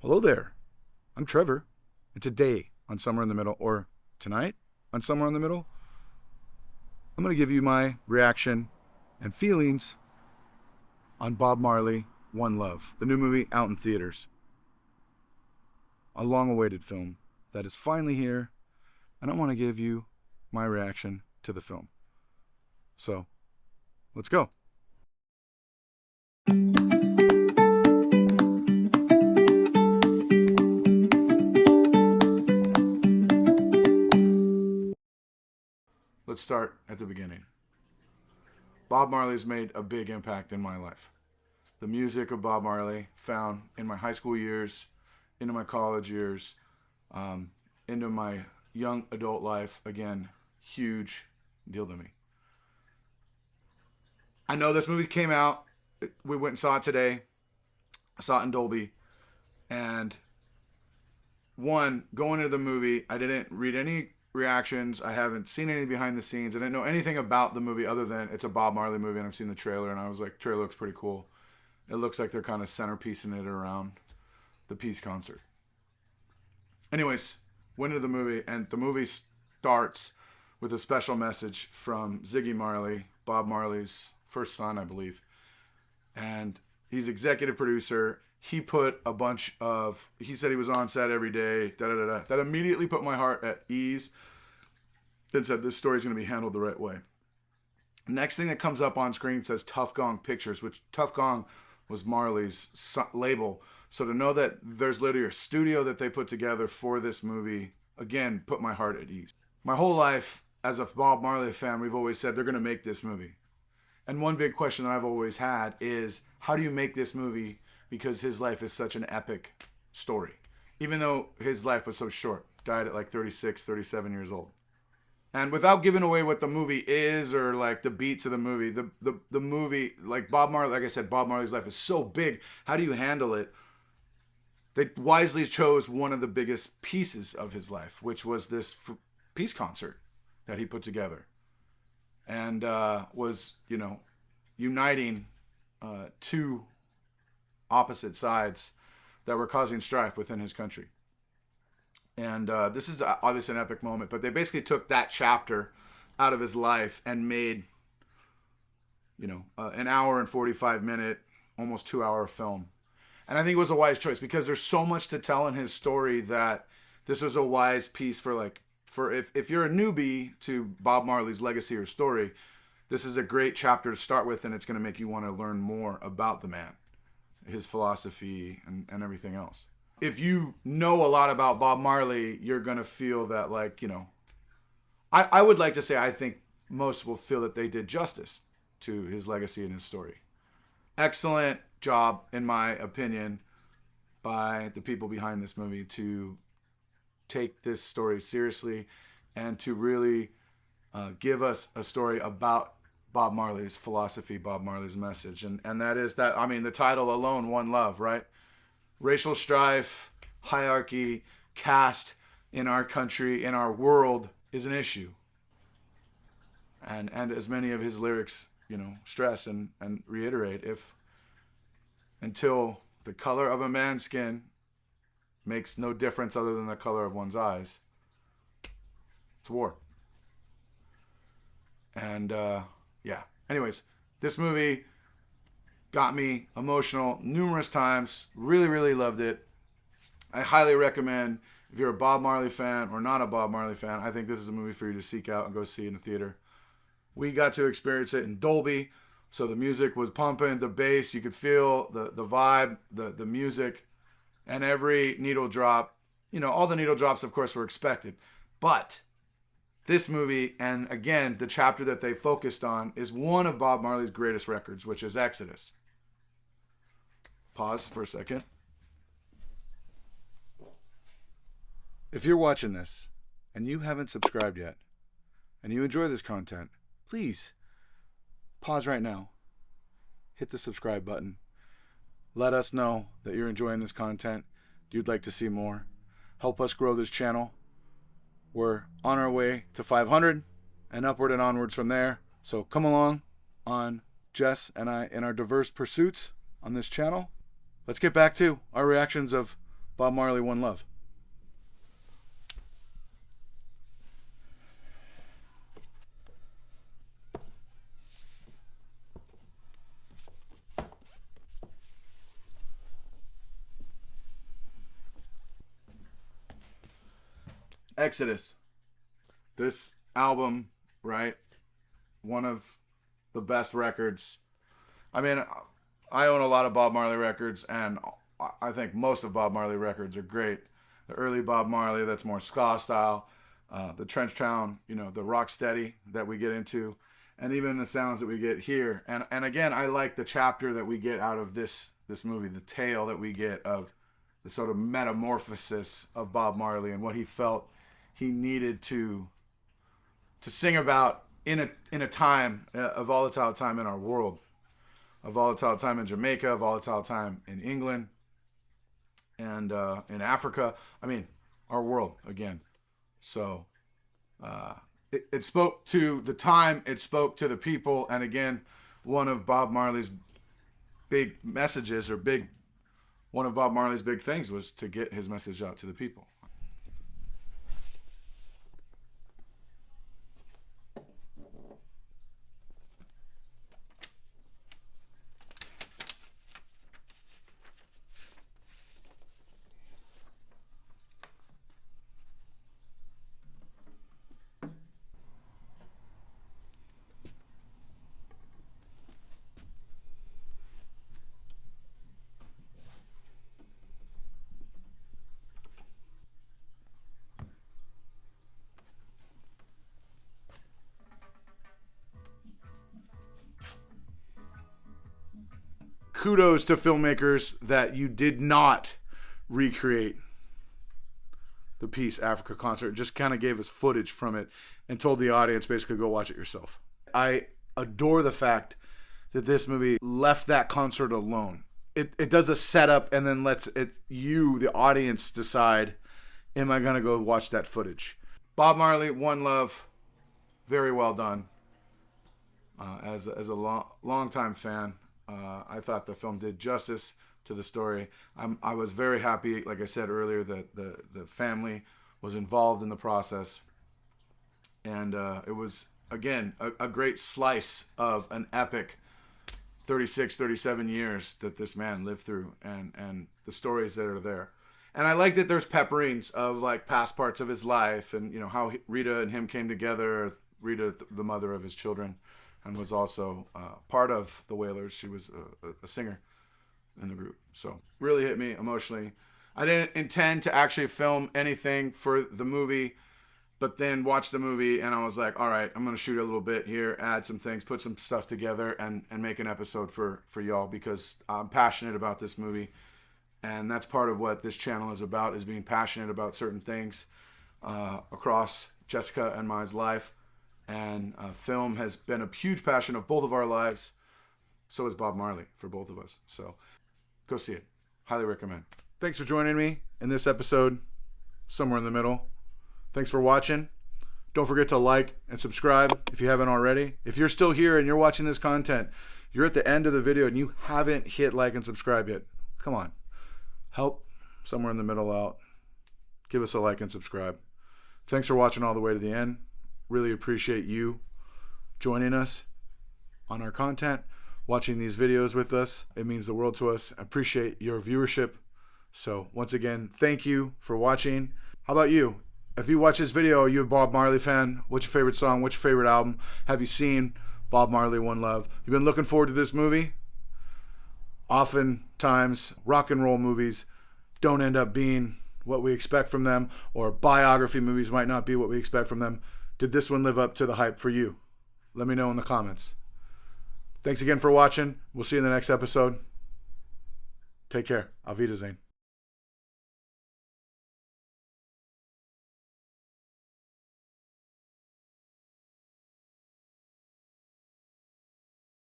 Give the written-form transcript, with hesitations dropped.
Hello there. I'm Trevor, and today on Somewhere in the Middle, or tonight on Somewhere in the Middle, I'm going to give you my reaction and feelings on Bob Marley One Love, the new movie out in theaters. A long-awaited film that is finally here, and I want to give you my reaction to the film. So, let's go. Let's start at the beginning. Bob Marley's made a big impact in my life. The music of Bob Marley, found in my high school years, into my college years, into my young adult life, again, huge deal to me. I know this movie came out. We went and saw it today. I saw it in Dolby. And going into the movie, I didn't read any reactions. I haven't seen any behind the scenes. I didn't know anything about the movie other than it's a Bob Marley movie, and I've seen the trailer, and I was like, trailer looks pretty cool. It looks like they're kind of centerpiecing it around the Peace concert. Anyways, went into the movie, and the movie starts with a special message from Ziggy Marley, Bob Marley's first son, I believe. And he's executive producer. He put he said he was on set every day, That immediately put my heart at ease and said this story's going to be handled the right way. Next thing that comes up on screen says Tough Gong Pictures, which Tough Gong was Marley's label. So to know that there's literally a studio that they put together for this movie, again, put my heart at ease. My whole life, as a Bob Marley fan, we've always said they're going to make this movie. And one big question that I've always had is, how do you make this movie? Because his life is such an epic story. Even though his life was so short. Died at like 36, 37 years old. And without giving away what the movie is or like the beats of the movie, the movie, like Bob Marley, like I said, Bob Marley's life is so big. How do you handle it? They wisely chose one of the biggest pieces of his life, which was this peace concert that he put together. And was, uniting two opposite sides that were causing strife within his country. And this is obviously an epic moment, but they basically took that chapter out of his life and made, an hour and 45-minute, almost 2-hour film. And I think it was a wise choice because there's so much to tell in his story that this was a wise piece for if you're a newbie to Bob Marley's legacy or story, this is a great chapter to start with, and it's going to make you want to learn more about the man, his philosophy, and everything else. If you know a lot about Bob Marley, you're going to feel that, I would like to say I think most will feel that they did justice to his legacy and his story. Excellent job, in my opinion, by the people behind this movie to take this story seriously and to really give us a story about Bob Marley's philosophy, Bob Marley's message. And that is that, the title alone, One Love, right? Racial strife, hierarchy, caste in our country, in our world is an issue. And as many of his lyrics, stress and reiterate, until the color of a man's skin makes no difference other than the color of one's eyes, it's war. And anyways, this movie got me emotional numerous times. Really, really loved it. I highly recommend, if you're a Bob Marley fan or not a Bob Marley fan, I think this is a movie for you to seek out and go see in the theater. We got to experience it in Dolby, so the music was pumping, the bass, you could feel the vibe, the music, and every needle drop. All the needle drops, of course, were expected. But this movie, and again, the chapter that they focused on, is one of Bob Marley's greatest records, which is Exodus. Pause for a second. If you're watching this and you haven't subscribed yet and you enjoy this content, please pause right now. Hit the subscribe button. Let us know that you're enjoying this content. You'd like to see more. Help us grow this channel. We're on our way to 500 and upward and onwards from there. So come along on Jess and I in our diverse pursuits on this channel. Let's get back to our reactions of Bob Marley, One Love. Exodus. This album, right? One of the best records. I mean, I own a lot of Bob Marley records, and I think most of Bob Marley records are great. The early Bob Marley, that's more ska style. The Trench Town, the rocksteady that we get into, and even the sounds that we get here. And again, I like the chapter that we get out of this movie, the tale that we get of the sort of metamorphosis of Bob Marley and what he felt he needed to sing about in a time, a volatile time in our world, a volatile time in Jamaica, a volatile time in England, and in Africa. I mean, our world again. So it spoke to the time, it spoke to the people, and again, one of Bob Marley's big messages, or one of Bob Marley's big things, was to get his message out to the people. Kudos to filmmakers that you did not recreate the Peace Africa concert. Just kind of gave us footage from it and told the audience basically go watch it yourself. I adore the fact that this movie left that concert alone. It does a setup and then lets you, the audience, decide, am I going to go watch that footage? Bob Marley, One Love, very well done. As a long-time fan, I thought the film did justice to the story. I was very happy, like I said earlier, that the family was involved in the process. And it was, again, a great slice of an epic 36, 37 years that this man lived through, and the stories that are there. And I like that there's pepperings of like past parts of his life, and how Rita and him came together. Rita, the mother of his children, and was also part of the Wailers. She was a singer in the group. So really hit me emotionally. I didn't intend to actually film anything for the movie, but then watched the movie and I was like, all right, I'm going to shoot a little bit here, add some things, put some stuff together, and make an episode for y'all, because I'm passionate about this movie. And that's part of what this channel is about, is being passionate about certain things across Jessica and my life. And film has been a huge passion of both of our lives. So is Bob Marley for both of us. So go see it. Highly recommend. Thanks for joining me in this episode, Somewhere in the Middle. Thanks for watching. Don't forget to like and subscribe if you haven't already. If you're still here and you're watching this content, you're at the end of the video and you haven't hit like and subscribe yet, come on. Help Somewhere in the Middle out. Give us a like and subscribe. Thanks for watching all the way to the end. Really appreciate you joining us on our content, watching these videos with us. It means the world to us. I appreciate your viewership. So once again, thank you for watching. How about you? If you watch this video, are you a Bob Marley fan? What's your favorite song? What's your favorite album? Have you seen Bob Marley, One Love? You've been looking forward to this movie? Oftentimes, rock and roll movies don't end up being what we expect from them, or biography movies might not be what we expect from them. Did this one live up to the hype for you? Let me know in the comments. Thanks again for watching. We'll see you in the next episode. Take care. Auf Wiedersehen.